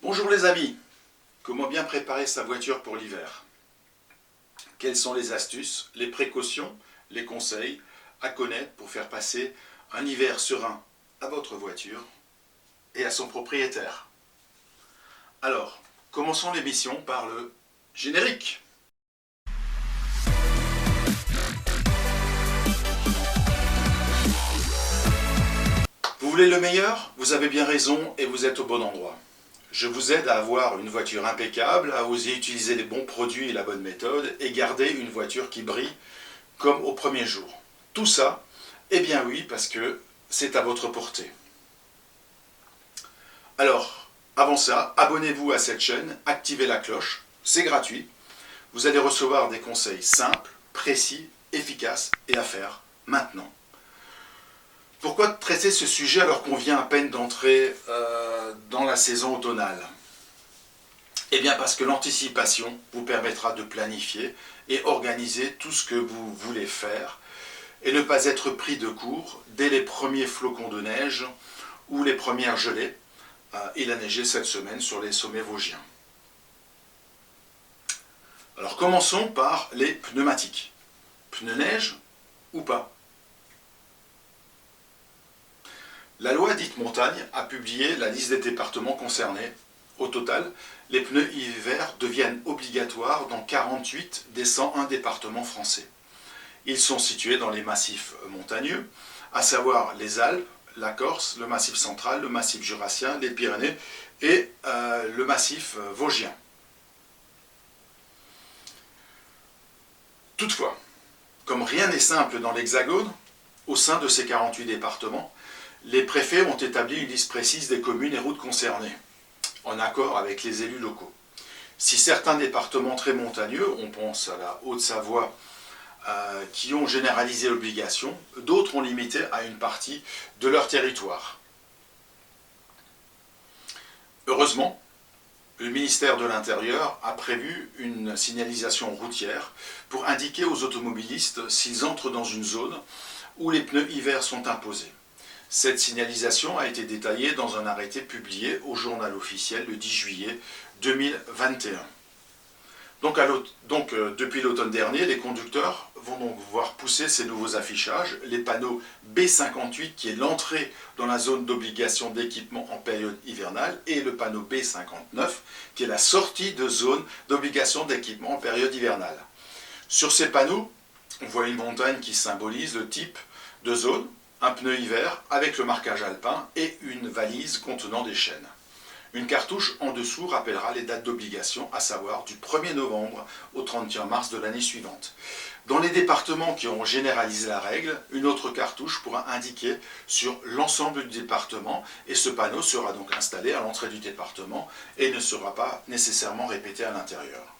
Bonjour les amis, comment bien préparer sa voiture pour l'hiver? Quelles sont les astuces, les précautions, les conseils à connaître pour faire passer un hiver serein à votre voiture et à son propriétaire? Alors, commençons l'émission par le générique. Vous voulez le meilleur? Vous avez bien raison et vous êtes au bon endroit. Je vous aide à avoir une voiture impeccable, à oser utiliser les bons produits et la bonne méthode et garder une voiture qui brille comme au premier jour. Tout ça, eh bien oui, parce que c'est à votre portée. Alors, avant ça, abonnez-vous à cette chaîne, activez la cloche, c'est gratuit. Vous allez recevoir des conseils simples, précis, efficaces et à faire maintenant. Pourquoi traiter ce sujet alors qu'on vient à peine d'entrer dans la saison automnale? Eh bien parce que l'anticipation vous permettra de planifier et organiser tout ce que vous voulez faire et ne pas être pris de court dès les premiers flocons de neige ou les premières gelées. Il a neigé cette semaine sur les sommets vosgiens. Alors commençons par les pneumatiques. Pneus neige ou pas? La loi dite montagne a publié la liste des départements concernés. Au total, les pneus hiver deviennent obligatoires dans 48 des 101 départements français. Ils sont situés dans les massifs montagneux, à savoir les Alpes, la Corse, le massif central, le massif jurassien, les Pyrénées et le massif vosgien. Toutefois, comme rien n'est simple dans l'Hexagone, au sein de ces 48 départements, les préfets ont établi une liste précise des communes et routes concernées, en accord avec les élus locaux. Si certains départements très montagneux, on pense à la Haute-Savoie, qui ont généralisé l'obligation, d'autres ont limité à une partie de leur territoire. Heureusement, le ministère de l'Intérieur a prévu une signalisation routière pour indiquer aux automobilistes s'ils entrent dans une zone où les pneus hiver sont imposés. Cette signalisation a été détaillée dans un arrêté publié au journal officiel le 10 juillet 2021. Depuis l'automne dernier, les conducteurs vont donc voir pousser ces nouveaux affichages, les panneaux B58 qui est l'entrée dans la zone d'obligation d'équipement en période hivernale et le panneau B59 qui est la sortie de zone d'obligation d'équipement en période hivernale. Sur ces panneaux, on voit une montagne qui symbolise le type de zone, un pneu hiver avec le marquage alpin et une valise contenant des chaînes. Une cartouche en dessous rappellera les dates d'obligation, à savoir du 1er novembre au 31 mars de l'année suivante. Dans les départements qui ont généralisé la règle, une autre cartouche pourra indiquer sur l'ensemble du département et ce panneau sera donc installé à l'entrée du département et ne sera pas nécessairement répété à l'intérieur.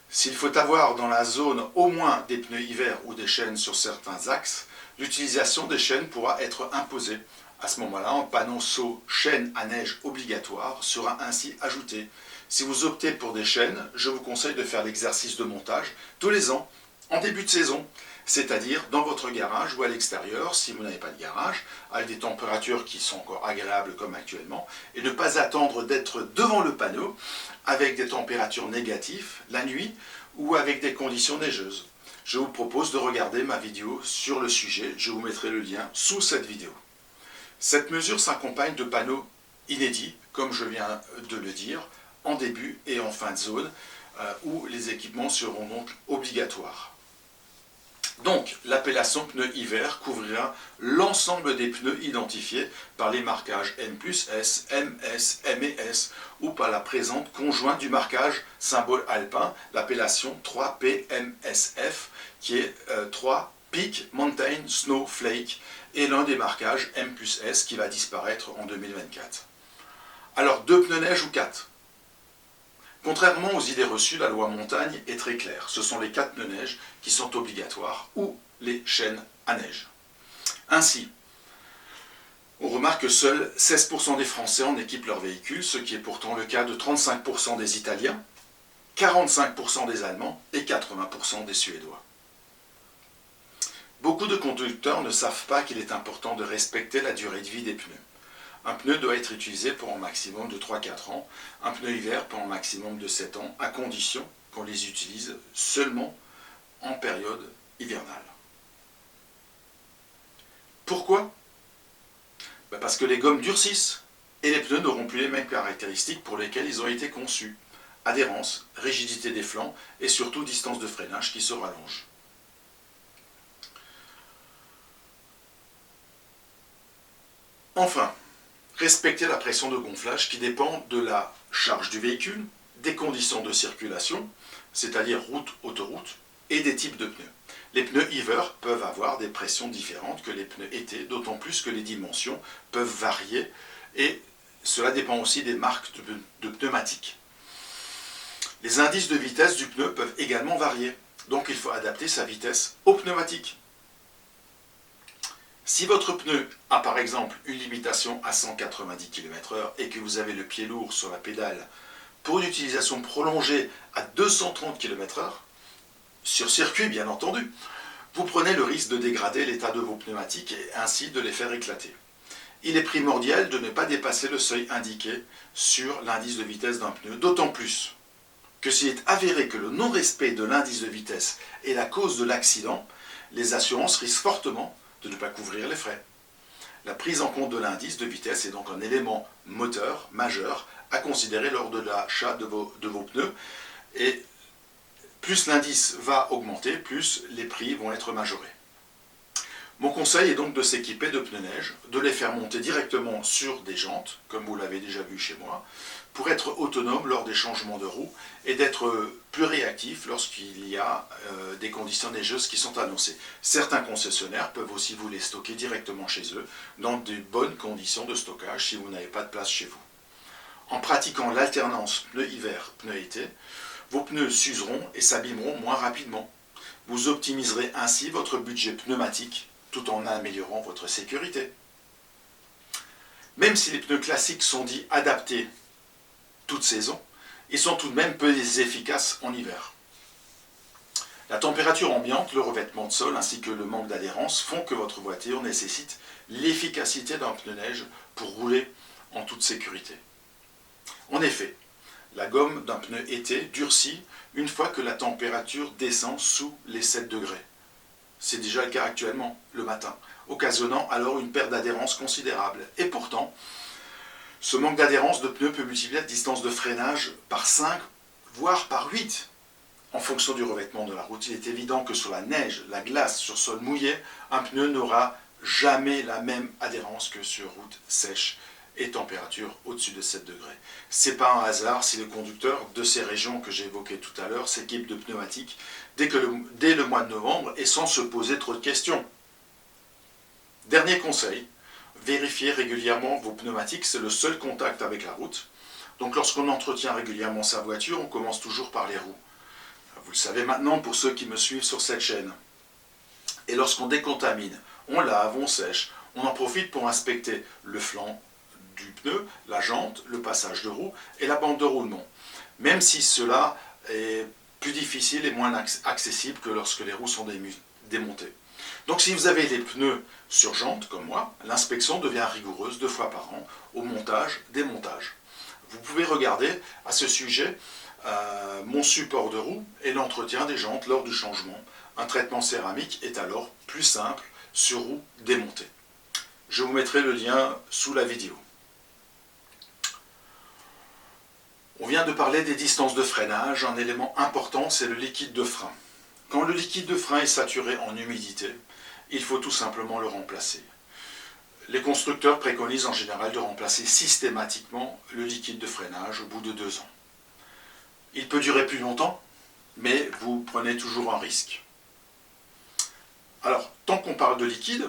S'il faut avoir dans la zone au moins des pneus hiver ou des chaînes sur certains axes, l'utilisation des chaînes pourra être imposée. À ce moment-là, un panneau chaîne à neige obligatoire sera ainsi ajouté. Si vous optez pour des chaînes, je vous conseille de faire l'exercice de montage tous les ans, en début de saison, c'est-à-dire dans votre garage ou à l'extérieur, si vous n'avez pas de garage, avec des températures qui sont encore agréables comme actuellement, et ne pas attendre d'être devant le panneau avec des températures négatives la nuit ou avec des conditions neigeuses. Je vous propose de regarder ma vidéo sur le sujet, je vous mettrai le lien sous cette vidéo. Cette mesure s'accompagne de panneaux inédits, comme je viens de le dire, en début et en fin de zone, où les équipements seront donc obligatoires. Donc, l'appellation pneu hiver couvrira l'ensemble des pneus identifiés par les marquages M+S, MS, MES ou par la présente conjointe du marquage symbole alpin, l'appellation 3PMSF, qui est 3 Peak Mountain Snowflake, et l'un des marquages M+S qui va disparaître en 2024. Alors, 2 pneus neige ou 4? Contrairement aux idées reçues, la loi montagne est très claire. Ce sont les 4 pneus neige qui sont obligatoires ou les chaînes à neige. Ainsi, on remarque que seuls 16% des Français en équipent leur véhicule, ce qui est pourtant le cas de 35% des Italiens, 45% des Allemands et 80% des Suédois. Beaucoup de conducteurs ne savent pas qu'il est important de respecter la durée de vie des pneus. Un pneu doit être utilisé pour un maximum de 3-4 ans, un pneu hiver pour un maximum de 7 ans, à condition qu'on les utilise seulement en période hivernale. Pourquoi? Parce que les gommes durcissent et les pneus n'auront plus les mêmes caractéristiques pour lesquelles ils ont été conçus. Adhérence, rigidité des flancs et surtout distance de freinage qui se rallonge. Enfin, respecter la pression de gonflage qui dépend de la charge du véhicule, des conditions de circulation, c'est-à-dire route, autoroute, et des types de pneus. Les pneus hiver peuvent avoir des pressions différentes que les pneus été, d'autant plus que les dimensions peuvent varier et cela dépend aussi des marques de pneumatiques. Les indices de vitesse du pneu peuvent également varier, donc il faut adapter sa vitesse au pneumatique. Si votre pneu a par exemple une limitation à 190 km/h et que vous avez le pied lourd sur la pédale pour une utilisation prolongée à 230 km/h, sur circuit bien entendu, vous prenez le risque de dégrader l'état de vos pneumatiques et ainsi de les faire éclater. Il est primordial de ne pas dépasser le seuil indiqué sur l'indice de vitesse d'un pneu, d'autant plus que s'il est avéré que le non-respect de l'indice de vitesse est la cause de l'accident, les assurances risquent fortement de ne pas couvrir les frais. La prise en compte de l'indice de vitesse est donc un élément moteur majeur à considérer lors de l'achat de vos pneus et plus l'indice va augmenter, plus les prix vont être majorés. Mon conseil est donc de s'équiper de pneus neige, de les faire monter directement sur des jantes, comme vous l'avez déjà vu chez moi, pour être autonome lors des changements de roue et d'être plus réactif lorsqu'il y a des conditions neigeuses qui sont annoncées. Certains concessionnaires peuvent aussi vous les stocker directement chez eux, dans de bonnes conditions de stockage si vous n'avez pas de place chez vous. En pratiquant l'alternance pneu hiver, pneu été, vos pneus s'useront et s'abîmeront moins rapidement. Vous optimiserez ainsi votre budget pneumatique tout en améliorant votre sécurité. Même si les pneus classiques sont dits adaptés toute saison, ils sont tout de même peu efficaces en hiver. La température ambiante, le revêtement de sol ainsi que le manque d'adhérence font que votre voiture nécessite l'efficacité d'un pneu neige pour rouler en toute sécurité. En effet, la gomme d'un pneu été durcit une fois que la température descend sous les 7 degrés. C'est déjà le cas actuellement, le matin, occasionnant alors une perte d'adhérence considérable. Et pourtant, ce manque d'adhérence de pneus peut multiplier la distance de freinage par 5, voire par 8. En fonction du revêtement de la route, il est évident que sur la neige, la glace, sur sol mouillé, un pneu n'aura jamais la même adhérence que sur route sèche et température au-dessus de 7 degrés. Ce n'est pas un hasard si le conducteur de ces régions que j'ai évoquées tout à l'heure s'équipe de pneumatiques dès le mois de novembre et sans se poser trop de questions. Dernier conseil, vérifiez régulièrement vos pneumatiques, c'est le seul contact avec la route. Donc lorsqu'on entretient régulièrement sa voiture, on commence toujours par les roues. Vous le savez maintenant pour ceux qui me suivent sur cette chaîne. Et lorsqu'on décontamine, on lave, on sèche, on en profite pour inspecter le flanc du pneu, la jante, le passage de roue et la bande de roulement. Même si cela est plus difficile et moins accessible que lorsque les roues sont démontées. Donc si vous avez les pneus sur jante, comme moi, l'inspection devient rigoureuse 2 fois par an, au montage, démontage. Vous pouvez regarder à ce sujet mon support de roue et l'entretien des jantes lors du changement. Un traitement céramique est alors plus simple sur roue démontée. Je vous mettrai le lien sous la vidéo. On vient de parler des distances de freinage. Un élément important, c'est le liquide de frein. Quand le liquide de frein est saturé en humidité, il faut tout simplement le remplacer. Les constructeurs préconisent en général de remplacer systématiquement le liquide de freinage au bout de 2 ans. Il peut durer plus longtemps, mais vous prenez toujours un risque. Alors, tant qu'on parle de liquide,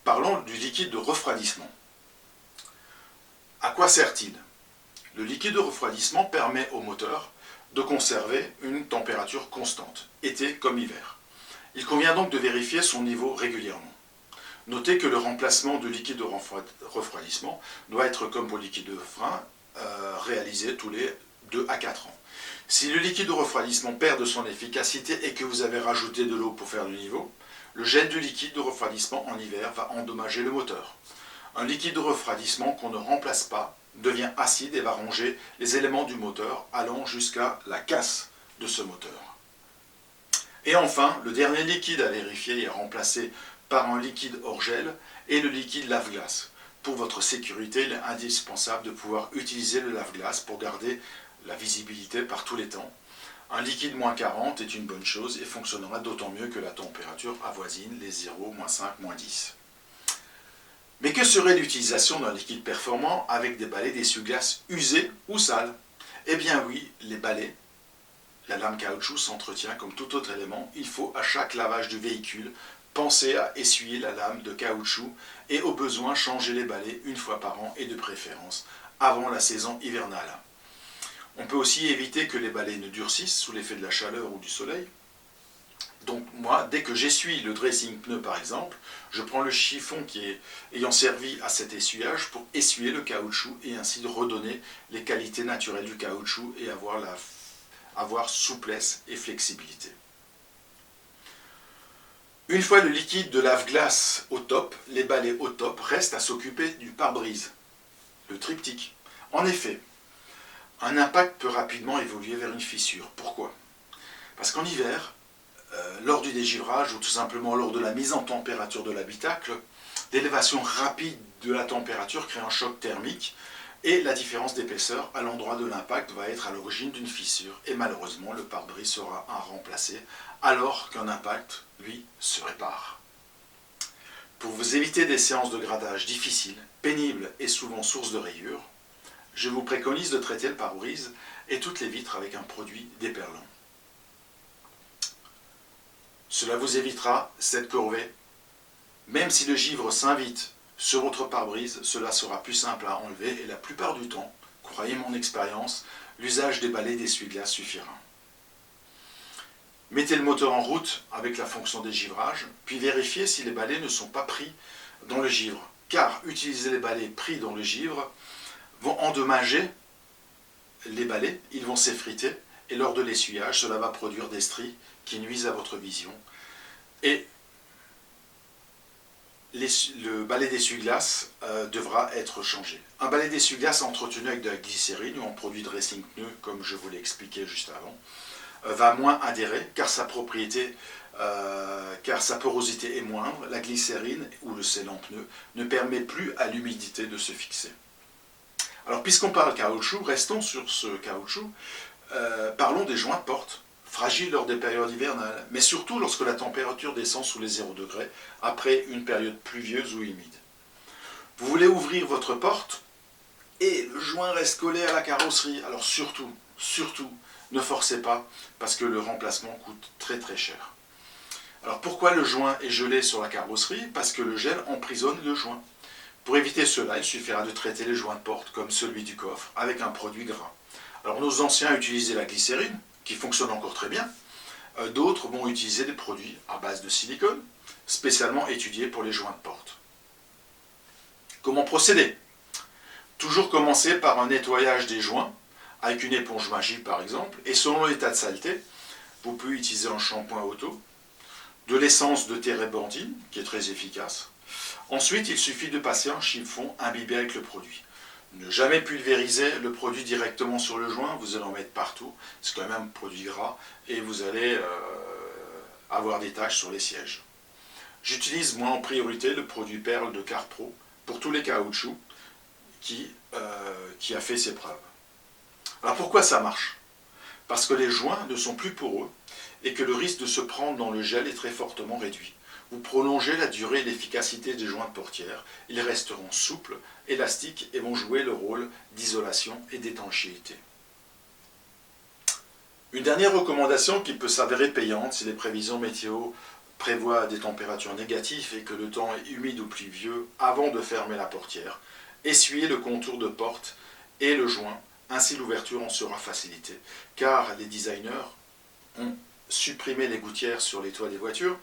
parlons du liquide de refroidissement. À quoi sert-il? Le liquide de refroidissement permet au moteur de conserver une température constante, été comme hiver. Il convient donc de vérifier son niveau régulièrement. Notez que le remplacement du liquide de refroidissement doit être, comme pour le liquide de frein, réalisé tous les 2 à 4 ans. Si le liquide de refroidissement perd de son efficacité et que vous avez rajouté de l'eau pour faire du niveau, le gel du liquide de refroidissement en hiver va endommager le moteur. Un liquide de refroidissement qu'on ne remplace pas devient acide et va ronger les éléments du moteur, allant jusqu'à la casse de ce moteur. Et enfin, le dernier liquide à vérifier et à remplacer par un liquide hors gel est le liquide lave-glace. Pour votre sécurité, il est indispensable de pouvoir utiliser le lave-glace pour garder la visibilité par tous les temps. Un liquide moins 40 est une bonne chose et fonctionnera d'autant mieux que la température avoisine les 0, -5, -10. Mais que serait l'utilisation d'un liquide performant avec des balais d'essuie-glace usés ou sales? Eh bien oui, les balais, la lame caoutchouc s'entretient comme tout autre élément. Il faut à chaque lavage du véhicule penser à essuyer la lame de caoutchouc et au besoin changer les balais une fois par an et de préférence avant la saison hivernale. On peut aussi éviter que les balais ne durcissent sous l'effet de la chaleur ou du soleil. Donc moi, dès que j'essuie le dressing pneu par exemple, je prends le chiffon ayant servi à cet essuyage pour essuyer le caoutchouc et ainsi de redonner les qualités naturelles du caoutchouc et avoir souplesse et flexibilité. Une fois le liquide de lave-glace au top, les balais au top restent à s'occuper du pare-brise, le triptyque. En effet, un impact peut rapidement évoluer vers une fissure. Pourquoi? Parce qu'en hiver, lors du dégivrage ou tout simplement lors de la mise en température de l'habitacle, l'élévation rapide de la température crée un choc thermique et la différence d'épaisseur à l'endroit de l'impact va être à l'origine d'une fissure et malheureusement le pare-brise sera à remplacer alors qu'un impact, lui, se répare. Pour vous éviter des séances de grattage difficiles, pénibles et souvent source de rayures, je vous préconise de traiter le pare-brise et toutes les vitres avec un produit déperlant. Cela vous évitera cette corvée. Même si le givre s'invite sur votre pare-brise, cela sera plus simple à enlever et la plupart du temps, croyez mon expérience, l'usage des balais d'essuie-glace suffira. Mettez le moteur en route avec la fonction dégivrage, puis vérifiez si les balais ne sont pas pris dans le givre, car utiliser les balais pris dans le givre vont endommager les balais, ils vont s'effriter, et lors de l'essuyage, cela va produire des stries qui nuisent à votre vision. Et le balai d'essuie-glace devra être changé. Un balai d'essuie-glace entretenu avec de la glycérine ou en produit de dressing pneu, comme je vous l'ai expliqué juste avant, va moins adhérer car sa porosité est moindre. La glycérine ou le sel en pneu ne permet plus à l'humidité de se fixer. Alors puisqu'on parle caoutchouc, restons sur ce caoutchouc, parlons des joints de porte, fragiles lors des périodes hivernales, mais surtout lorsque la température descend sous les 0 degrés après une période pluvieuse ou humide. Vous voulez ouvrir votre porte et le joint reste collé à la carrosserie, alors surtout, ne forcez pas parce que le remplacement coûte très très cher. Alors pourquoi le joint est gelé sur la carrosserie? Parce que le gel emprisonne le joint. Pour éviter cela, il suffira de traiter les joints de porte comme celui du coffre avec un produit gras. Alors nos anciens utilisaient la glycérine, qui fonctionne encore très bien. D'autres vont utiliser des produits à base de silicone, spécialement étudiés pour les joints de porte. Comment procéder? Toujours commencer par un nettoyage des joints, avec une éponge magique par exemple, et selon l'état de saleté, vous pouvez utiliser un shampoing auto, de l'essence de térébenthine, qui est très efficace. Ensuite, il suffit de passer un chiffon imbibé avec le produit. Ne jamais pulvériser le produit directement sur le joint, vous allez en mettre partout, c'est quand même un produit gras, et vous allez avoir des taches sur les sièges. J'utilise moi en priorité le produit Perle de Carpro pour tous les caoutchoucs qui a fait ses preuves. Alors pourquoi ça marche? Parce que les joints ne sont plus poreux et que le risque de se prendre dans le gel est très fortement réduit. Vous prolongez la durée et l'efficacité des joints de portière, ils resteront souples, élastiques et vont jouer le rôle d'isolation et d'étanchéité. Une dernière recommandation qui peut s'avérer payante si les prévisions météo prévoient des températures négatives et que le temps est humide ou pluvieux avant de fermer la portière, essuyez le contour de porte et le joint, ainsi l'ouverture en sera facilitée, car les designers ont supprimé les gouttières sur les toits des voitures,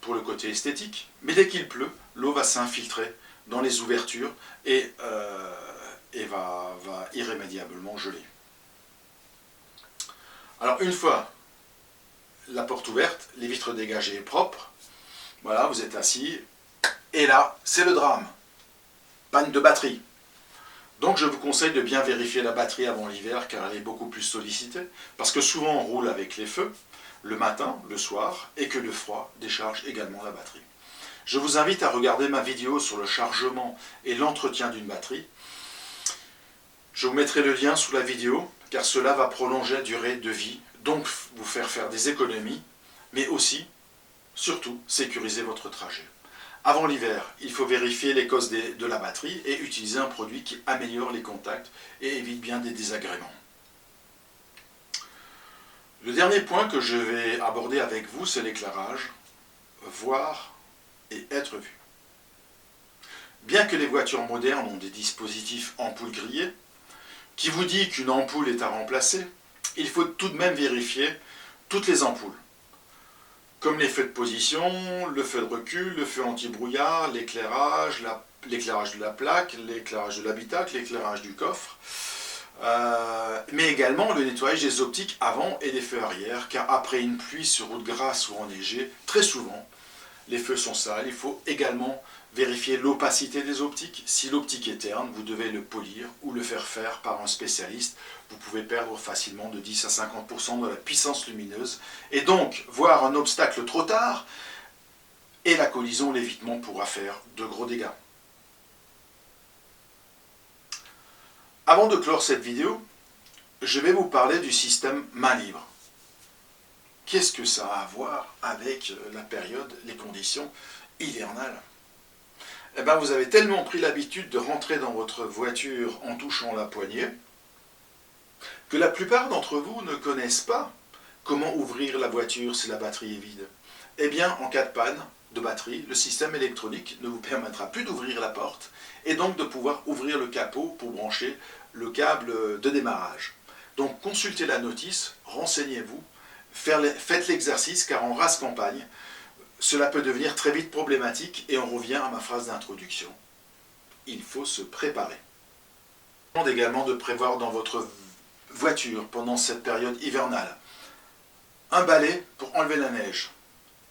pour le côté esthétique, mais dès qu'il pleut, l'eau va s'infiltrer dans les ouvertures et va irrémédiablement geler. Alors une fois la porte ouverte, les vitres dégagées et propres, voilà, vous êtes assis, et là, c'est le drame. panne de batterie. Donc je vous conseille de bien vérifier la batterie avant l'hiver car elle est beaucoup plus sollicitée. Parce que souvent on roule avec les feux, le matin, le soir, et que le froid décharge également la batterie. Je vous invite à regarder ma vidéo sur le chargement et l'entretien d'une batterie. Je vous mettrai le lien sous la vidéo car cela va prolonger la durée de vie, donc vous faire des économies, mais aussi, surtout, sécuriser votre trajet. Avant l'hiver, il faut vérifier les causes de la batterie et utiliser un produit qui améliore les contacts et évite bien des désagréments. Le dernier point que je vais aborder avec vous, c'est l'éclairage, voir et être vu. Bien que les voitures modernes ont des dispositifs ampoules grillées, qui vous dit qu'une ampoule est à remplacer, il faut tout de même vérifier toutes les ampoules. Comme les feux de position, le feu de recul, le feu anti-brouillard, l'éclairage de la plaque, l'éclairage de l'habitacle, l'éclairage du coffre, mais également le nettoyage des optiques avant et des feux arrière, car après une pluie sur route grasse ou enneigée, très souvent, les feux sont sales. Il faut également vérifier l'opacité des optiques. Si l'optique est terne, vous devez le polir ou le faire par un spécialiste. Vous pouvez perdre facilement de 10 à 50% de la puissance lumineuse et donc voir un obstacle trop tard et la collision, l'évitement pourra faire de gros dégâts. Avant de clore cette vidéo, je vais vous parler du système main libre. Qu'est-ce que ça a à voir avec la période, les conditions hivernales? Eh bien, vous avez tellement pris l'habitude de rentrer dans votre voiture en touchant la poignée que la plupart d'entre vous ne connaissent pas comment ouvrir la voiture si la batterie est vide. Eh bien, en cas de panne de batterie, le système électronique ne vous permettra plus d'ouvrir la porte et donc de pouvoir ouvrir le capot pour brancher le câble de démarrage. Donc, consultez la notice, renseignez-vous, faites l'exercice car en race campagne, cela peut devenir très vite problématique et on revient à ma phrase d'introduction. Il faut se préparer. Il faut également de prévoir dans votre voiture pendant cette période hivernale un balai pour enlever la neige,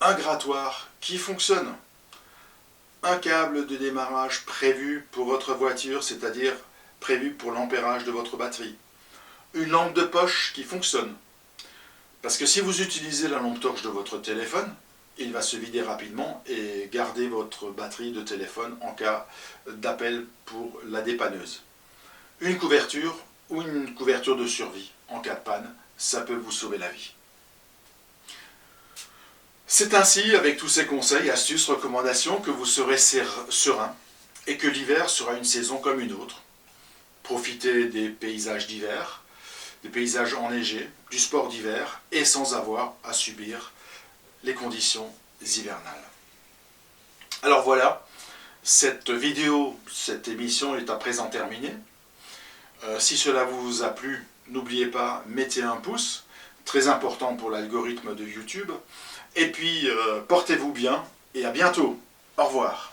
un grattoir qui fonctionne, un câble de démarrage prévu pour votre voiture, c'est-à-dire prévu pour l'ampérage de votre batterie, une lampe de poche qui fonctionne. Parce que si vous utilisez la lampe torche de votre téléphone, il va se vider rapidement et garder votre batterie de téléphone en cas d'appel pour la dépanneuse. Une couverture ou une couverture de survie en cas de panne, ça peut vous sauver la vie. C'est ainsi, avec tous ces conseils, astuces, recommandations, que vous serez serein et que l'hiver sera une saison comme une autre. Profitez des paysages d'hiver, des paysages enneigés, du sport d'hiver et sans avoir à subir les conditions hivernales. Alors voilà, cette vidéo, cette émission est à présent terminée. Si cela vous a plu, n'oubliez pas, mettez un pouce, très important pour l'algorithme de YouTube. Et puis, portez-vous bien et à bientôt. Au revoir.